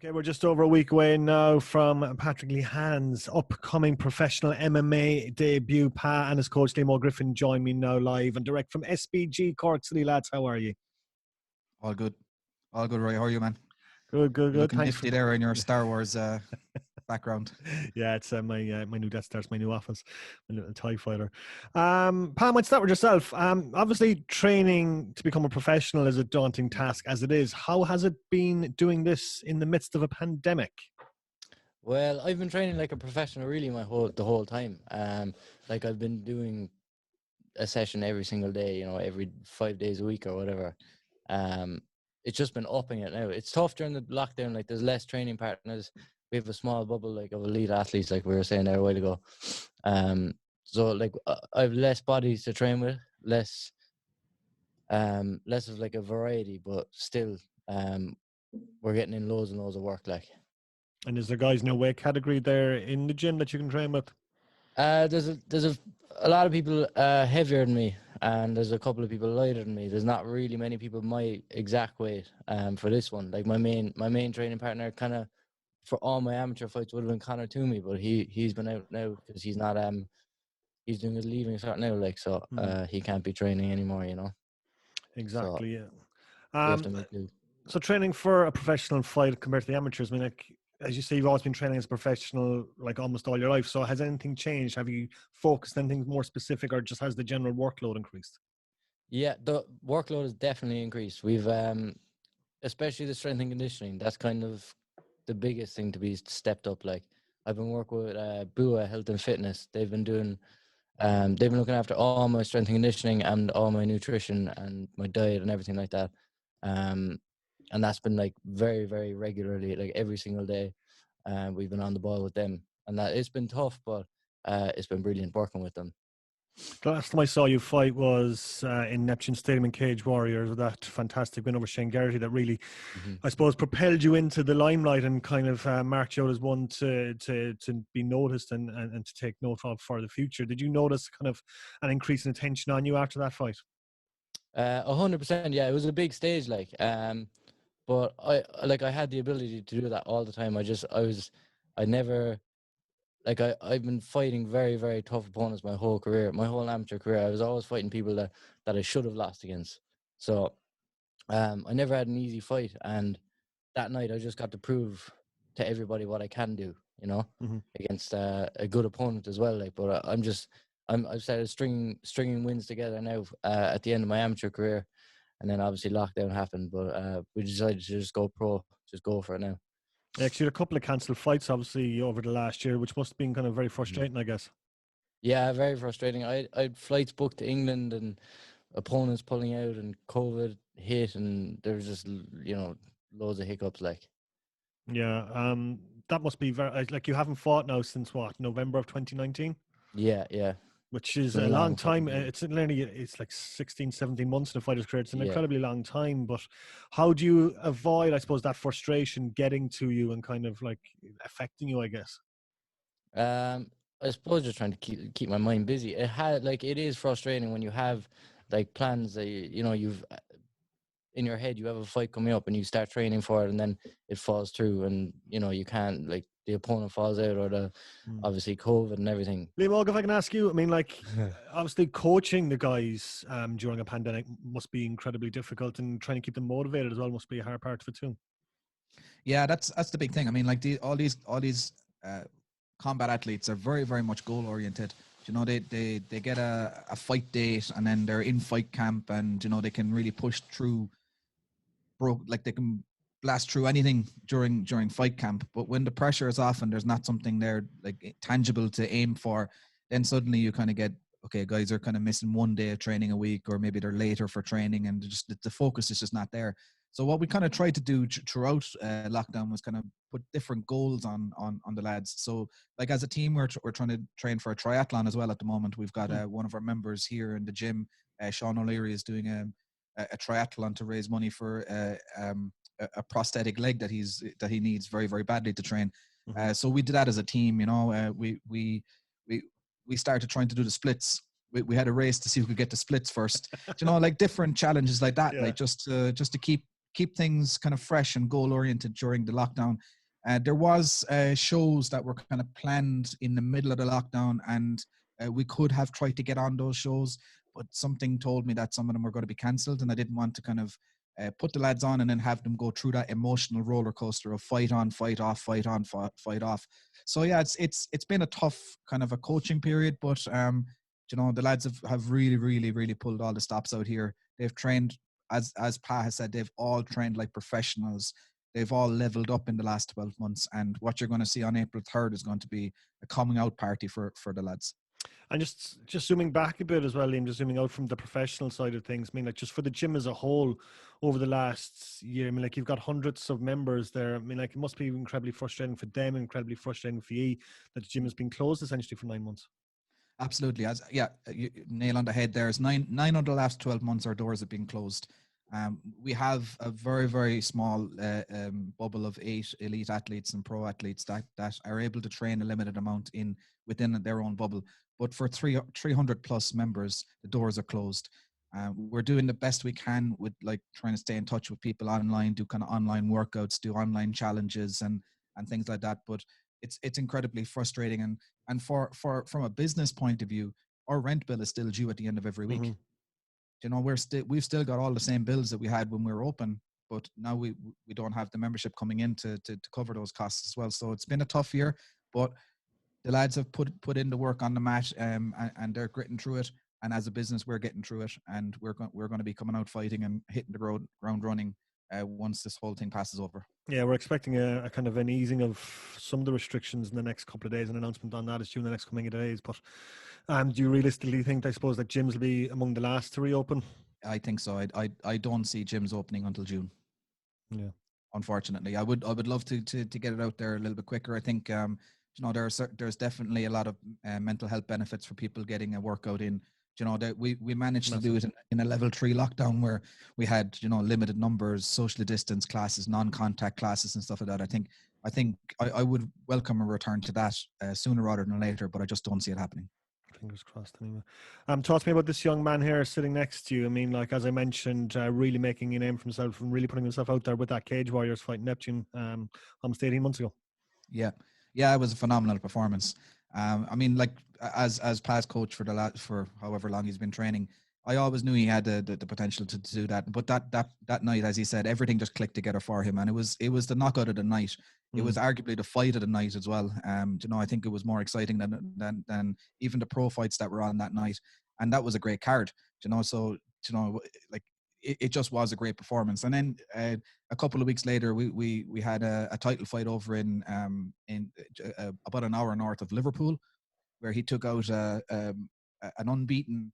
Okay, we're just over a week away now from Patrick Lehane's upcoming professional MMA debut. Pa and his coach Liam Óg Griffin join me now live and direct from SBG Cork City. Lads, how are you? All good. All good, Roy. How are you, man? Good. You're looking Thanks nifty there in your Star Wars background. Yeah, it's my new Death Star, my new office, my little TIE fighter. Pa, I might start with yourself. Obviously, training to become a professional is a daunting task as it is. How has it been doing this in the midst of a pandemic? Well, I've been training like a professional really the whole time. Like I've been doing a session every single day, every 5 days a week or whatever. It's just been upping it now. It's tough during the lockdown, like there's less training partners. We have a small bubble like of elite athletes, like we were saying there a while ago. So like I have less bodies to train with, less of like a variety, but still we're getting in loads and loads of work like. And is there guys in a weight category there in the gym that you can train with? There's a lot of people heavier than me, and there's a couple of people lighter than me. There's not really many people my exact weight for this one. Like my main training partner, kind of for all my amateur fights, would have been Connor Toomey, but he's been out now because he's not he's doing his leaving cert now, like, so he can't be training anymore, Exactly. So, yeah. We have to make do. So training for a professional fight compared to the amateurs, I mean, like, as you say, you've always been training as a professional, like almost all your life. So has anything changed? Have you focused on anything more specific, or just has the general workload increased? Yeah, the workload has definitely increased. We've, especially the strength and conditioning, that's kind of the biggest thing to be stepped up. Like I've been working with BUA Health and Fitness. They've been looking after all my strength and conditioning and all my nutrition and my diet and everything like that. And that's been like very, very regularly, like every single day. We've been on the ball with them, and that it's been tough, but it's been brilliant working with them. The last time I saw you fight was in Neptune Stadium in Cage Warriors, with that fantastic win over Shane Garrity that really, I suppose, propelled you into the limelight and kind of marked you out as one to be noticed and to take note of for the future. Did you notice kind of an increase in attention on you after that fight? 100%. Yeah, it was a big stage, like, but I had the ability to do that all the time. I've been fighting very, very tough opponents my whole career, my whole amateur career. I was always fighting people that I should have lost against. So I never had an easy fight. And that night I just got to prove to everybody what I can do, against a good opponent as well. Like, but I've started stringing wins together now at the end of my amateur career. And then obviously lockdown happened, but we decided to just go pro, just go for it now. Actually, a couple of cancelled fights, obviously, over the last year, which must have been kind of very frustrating, I guess. Yeah, very frustrating. I had flights booked to England and opponents pulling out and COVID hit, and there was just, loads of hiccups, like. Yeah, that must be very, like, you haven't fought now since what, November of 2019? Yeah. Which is a long time. It's like 16, 17 months in a fighter's career. It's an incredibly long time. But how do you avoid, I suppose, that frustration getting to you and kind of like affecting you, I guess? I suppose just trying to keep my mind busy. It is frustrating when you have like plans that you've in your head, you have a fight coming up and you start training for it, and then it falls through, and you can't, like, the opponent falls out, or obviously COVID and everything. Liam Óg, if I can ask you, I mean, like, obviously coaching the guys during a pandemic must be incredibly difficult, and trying to keep them motivated as well must be a hard part of it too. Yeah, that's the big thing. I mean, like all these combat athletes are very, very much goal oriented. They get a fight date, and then they're in fight camp, and they can really push through. They can blast through anything during fight camp. But when the pressure is off and there's not something there like tangible to aim for, then suddenly you kind of get, okay, guys are kind of missing one day of training a week, or maybe they're later for training, and just the focus is just not there. So what we kind of tried to do throughout lockdown was kind of put different goals on the lads. So like as a team, we're trying to train for a triathlon as well at the moment. We've got one of our members here in the gym, Sean O'Leary, is doing a triathlon to raise money for a prosthetic leg that he needs very, very badly to train. So we did that as a team. We started trying to do the splits. We had a race to see who could get the splits first. Like different challenges like that, like just to keep things kind of fresh and goal oriented during the lockdown. There was shows that were kind of planned in the middle of the lockdown, and we could have tried to get on those shows, but something told me that some of them were going to be cancelled, and I didn't want to kind of put the lads on and then have them go through that emotional roller coaster of fight on, fight off, fight on, fight off. So yeah, it's been a tough kind of a coaching period, but you know, the lads have really pulled all the stops out here. They've trained, as Pa has said, they've all trained like professionals. They've all leveled up in the last 12 months, and what you're going to see on April 3rd is going to be a coming out party for the lads. And just zooming back a bit as well, Liam, just zooming out from the professional side of things, I mean, like just for the gym as a whole over the last year, I mean, like you've got hundreds of members there. I mean, like it must be incredibly frustrating for them, incredibly frustrating for you that the gym has been closed essentially for 9 months. Absolutely. You nail on the head there. It's nine of the last 12 months our doors have been closed. We have a very small bubble of 8 elite athletes and pro athletes that are able to train a limited amount within their own bubble. But for 300 plus members, the doors are closed. We're doing the best we can with like trying to stay in touch with people online, do kind of online workouts, do online challenges and things like that. But it's incredibly frustrating. And for from a business point of view, our rent bill is still due at the end of every week. Mm-hmm. You know, we've still got all the same bills that we had when we were open, but now we don't have the membership coming in to cover those costs as well. So it's been a tough year, but the lads have put in the work on the mat, and they're gritting through it. And as a business, we're getting through it, and we're going to be coming out fighting and hitting the ground running once this whole thing passes over. Yeah, we're expecting a kind of an easing of some of the restrictions in the next couple of days. An announcement on that is due in the next coming days. But do you realistically think, I suppose, that gyms will be among the last to reopen? I think so. I don't see gyms opening until June. Yeah. Unfortunately, I would love to get it out there a little bit quicker. I think you know, there's definitely a lot of mental health benefits for people getting a workout in. You know, that we managed to do it in a level 3 lockdown where we had, you know, limited numbers, socially distanced classes, non-contact classes and stuff like that. I think I would welcome a return to that sooner rather than later, but I just don't see it happening. Fingers crossed anyway. Talk to me about this young man here sitting next to you. I mean, like, as I mentioned, really making a name for himself and really putting himself out there with that Cage Warriors fight Neptune almost 18 months ago. Yeah, it was a phenomenal performance. I mean, like as past coach for however long he's been training, I always knew he had the potential to do that. But that night, as he said, everything just clicked together for him, and it was the knockout of the night. It was arguably the fight of the night as well. You know, I think it was more exciting than even the pro fights that were on that night, and that was a great card. You know, so you know, like it just was a great performance. And then a couple of weeks later, we had a title fight over in about an hour north of Liverpool, where he took out an unbeaten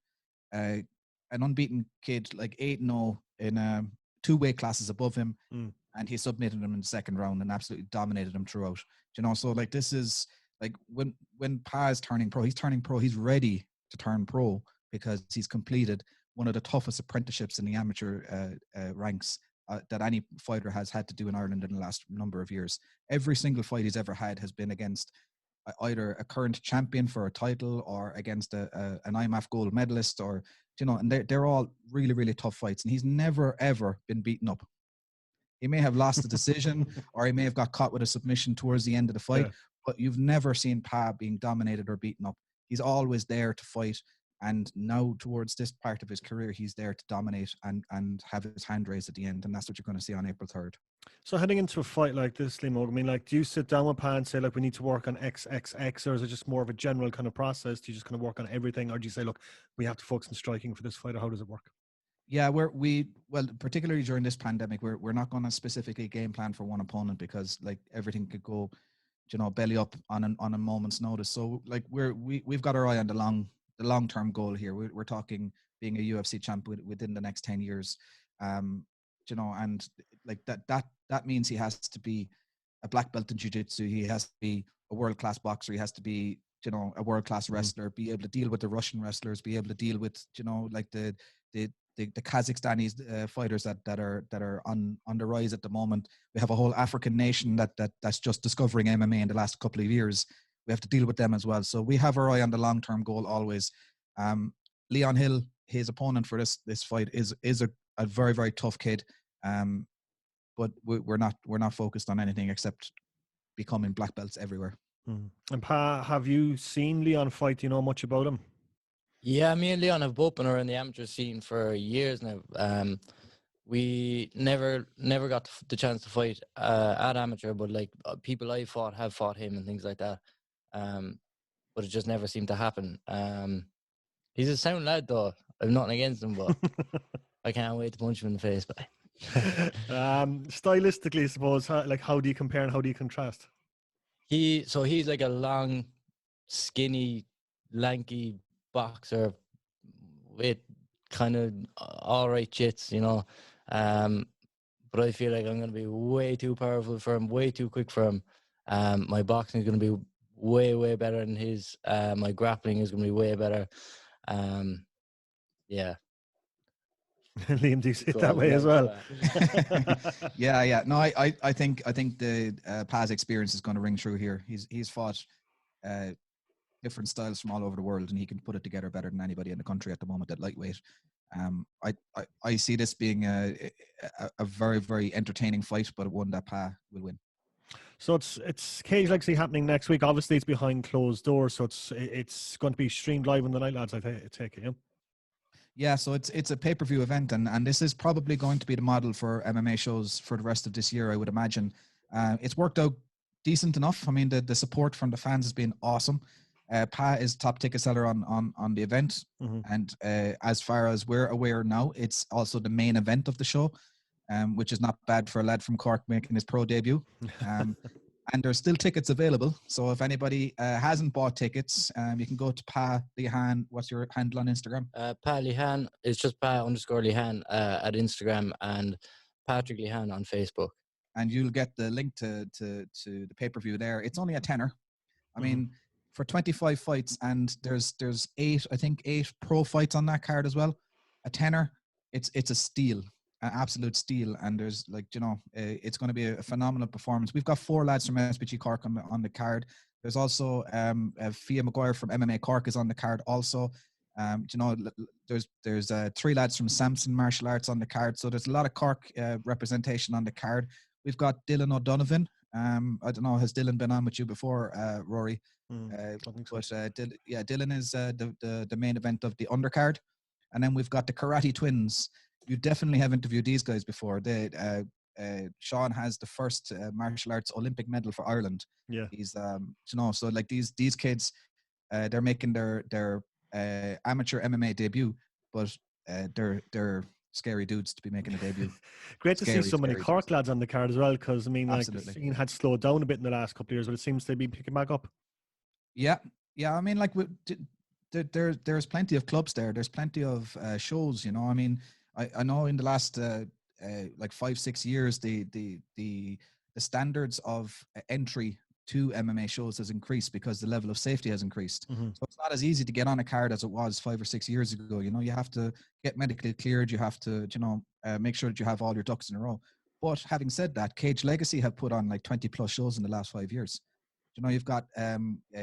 kid, like 8-0 in 2 weight classes above him, and he submitted him in the second round and absolutely dominated him throughout. You know, so like this is like when Pa is turning pro, he's ready to turn pro because he's completed one of the toughest apprenticeships in the amateur ranks that any fighter has had to do in Ireland in the last number of years. Every single fight he's ever had has been against either a current champion for a title or against an IMAF gold medalist, or, you know, and they're all really tough fights. And he's never, ever been beaten up. He may have lost the decision or he may have got caught with a submission towards the end of the fight, but you've never seen Pa being dominated or beaten up. He's always there to fight. And now towards this part of his career, he's there to dominate and have his hand raised at the end. And that's what you're going to see on April 3rd. So heading into a fight like this, Liam Óg, I mean, like, do you sit down with Pa and say, like, we need to work on XXX, or is it just more of a general kind of process? Do you just kind of work on everything? Or do you say, look, we have to focus on striking for this fight, or how does it work? Yeah, well, particularly during this pandemic, we're not going to specifically game plan for one opponent because like everything could go, you know, belly up on a moment's notice. So like we've got our eye on the long-term goal here. We're talking being a UFC champ within the next 10 years, you know, and like that means he has to be a black belt in jiu-jitsu. He has to be a world-class boxer. He has to be, you know, a world-class wrestler, be able to deal with the Russian wrestlers, be able to deal with, you know, like the Kazakhstani fighters that are on the rise at the moment. We have a whole African nation that's just discovering MMA in the last couple of years. We have to deal with them as well. So we have our eye on the long-term goal always. Leon Hill, his opponent for this fight, is a very, very tough kid. but we're not focused on anything except becoming black belts everywhere. And Pa, have you seen Leon fight? Do you know much about him? Yeah, me and Leon have both been around the amateur scene for years now. We never got the chance to fight at amateur, but like people I fought have fought him and things like that. But it just never seemed to happen. He's a sound lad though. I've nothing against him, but I can't wait to punch him in the face. But stylistically, I suppose, how do you compare and how do you contrast? he's like a long, skinny, lanky boxer with kind of all right jits, you know. But I feel like I'm going to be way too powerful for him, way too quick for him. My boxing is going to be way better than his. My grappling is going to be way better. Yeah. Liam, do you see it that way as well? Yeah. No, I think the Pa's experience is going to ring through here. He's fought different styles from all over the world, and he can put it together better than anybody in the country at the moment at lightweight. I see this being a very, very entertaining fight, but one that Pa will win. So it's Cage Legacy happening next week. Obviously, it's behind closed doors, so it's going to be streamed live on the night, lads. I take it. Yeah. Yeah, so it's a pay-per-view event, and this is probably going to be the model for MMA shows for the rest of this year, I would imagine. It's worked out decent enough. I mean, the support from the fans has been awesome. Pa is top ticket seller on the event, and as far as we're aware now, it's also the main event of the show, which is not bad for a lad from Cork making his pro debut. And there's still tickets available. So if anybody hasn't bought tickets, you can go to Pa Lehane. What's your handle on Instagram? Pa Lehane. It's just Pa_Lehane at Instagram, and Patrick Lehane on Facebook. And you'll get the link to the pay-per-view there. It's only a tenner. I mean, for 25 fights, and there's 8 pro fights on that card as well. A tenner, it's a steal. An absolute steal, and there's it's going to be a phenomenal performance. We've got 4 lads from SBG Cork on the card. There's also Fia Maguire from MMA Cork is on the card also. There's 3 lads from Samson Martial Arts on the card, so there's a lot of Cork representation on the card. We've got Dylan O'Donovan. I don't know, has Dylan been on with you before, Rory? Dylan is the main event of the undercard, and then we've got the Karate Twins. You definitely have interviewed these guys before. Sean has the first martial arts Olympic medal for Ireland. Yeah, he's so like these kids, they're making their amateur MMA debut, but they're scary dudes to be making a debut. Great to see so many Cork lads on the card as well, because I mean, like, the scene had slowed down a bit in the last couple of years, but it seems to be picking back up. Yeah. I mean, like, there's plenty of clubs there. There's plenty of shows. I mean. I know in the last 5-6 years, the standards of entry to MMA shows has increased because the level of safety has increased. So it's not as easy to get on a card as it was 5 or 6 years ago. You have to get medically cleared. You have to, make sure that you have all your ducks in a row. But having said that, Cage Legacy have put on like 20 plus shows in the last 5 years. You've got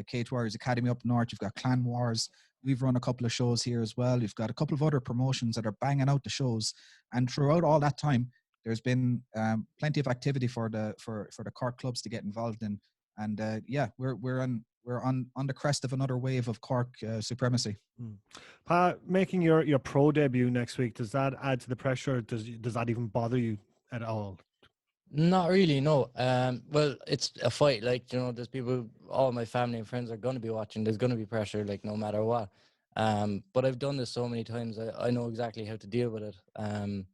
Cage Warriors Academy up north. You've got Clan Wars. We've run a couple of shows here as well. You've got a couple of other promotions that are banging out the shows. And throughout all that time, there's been plenty of activity for the Cork clubs to get involved in. And we're on the crest of another wave of Cork supremacy. Pa, making your pro debut next week, does that add to the pressure? Does that even bother you at all? Not really, no. Well, it's a fight. Like, there's people, all my family and friends are going to be watching. There's going to be pressure, like, no matter what. But I've done this so many times. I know exactly how to deal with it. I'm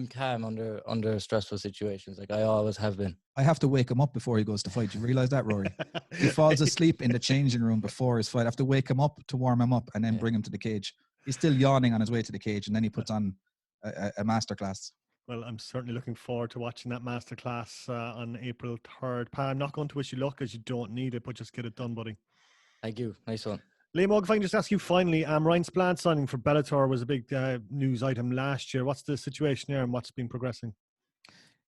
calm under stressful situations. Like, I always have been. I have to wake him up before he goes to fight. You realize that, Rory? He falls asleep in the changing room before his fight. I have to wake him up to warm him up and then bring him to the cage. He's still yawning on his way to the cage, and then he puts on a masterclass. Well, I'm certainly looking forward to watching that masterclass on April 3rd. Pa, I'm not going to wish you luck as you don't need it, but just get it done, buddy. Thank you. Nice one. Liam Óg, if I can just ask you finally, Ryan Splant signing for Bellator was a big news item last year. What's the situation there and what's been progressing?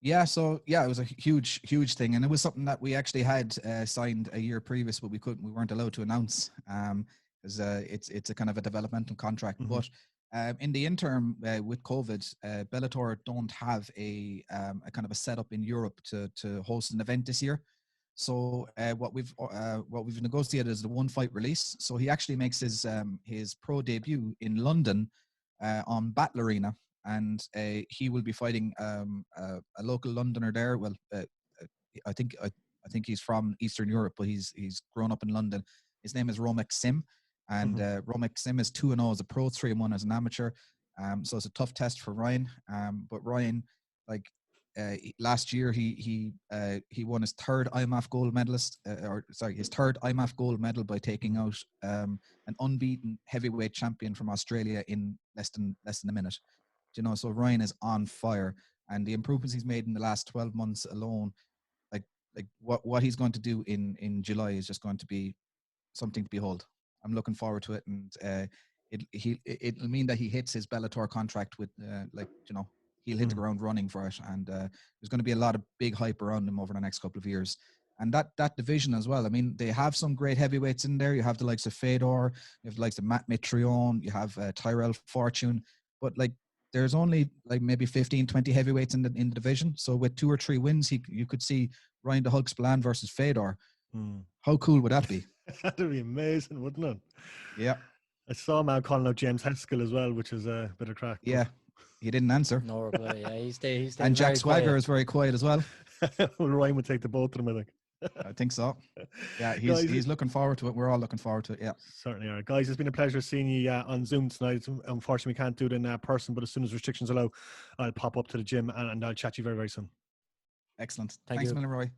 Yeah, so it was a huge thing, and it was something that we actually had signed a year previous, but we weren't allowed to announce because it's a kind of a developmental contract. But In the interim, with COVID, Bellator don't have a kind of a setup in Europe to host an event this year. So what we've negotiated is the one fight release. So he actually makes his pro debut in London on Battle Arena, and he will be fighting a local Londoner there. Well, I think he's from Eastern Europe, but he's grown up in London. His name is Romek Sim, and Romek Sim is 2-0 as a pro, 3-1 as an amateur. So it's a tough test for Ryan. But Ryan, like last year, he won his third IMAF gold medalist, his third IMAF gold medal by taking out an unbeaten heavyweight champion from Australia in less than a minute. You know, so Ryan is on fire, and the improvements he's made in the last 12 months alone, like what he's going to do in July is just going to be something to behold. I'm looking forward to it, and it'll mean that he hits his Bellator contract with he'll hit the ground running for it, and there's going to be a lot of big hype around him over the next couple of years. And that division as well. I mean, they have some great heavyweights in there. You have the likes of Fedor, you have the likes of Matt Mitrione, you have Tyrell Fortune, but like there's only like maybe 15, 20 heavyweights in the division. So with 2 or 3 wins, you could see Ryan the Hulk Spillane versus Fedor. How cool would that be? That'd be amazing, wouldn't it? Yeah. I saw him out calling out James Haskell as well, which is a bit of crack. Yeah. He didn't answer. No reply. Yeah, he stayed and Jack Swagger quiet. is very quiet as well. Well, Ryan would take the both of them, I think. I think so. Yeah, he's looking forward to it. We're all looking forward to it. Yeah, certainly are. Guys, it's been a pleasure seeing you on Zoom tonight. Unfortunately, we can't do it in person, but as soon as restrictions allow, I'll pop up to the gym and I'll chat to you very, very soon. Excellent. Thanks, Millen Roy.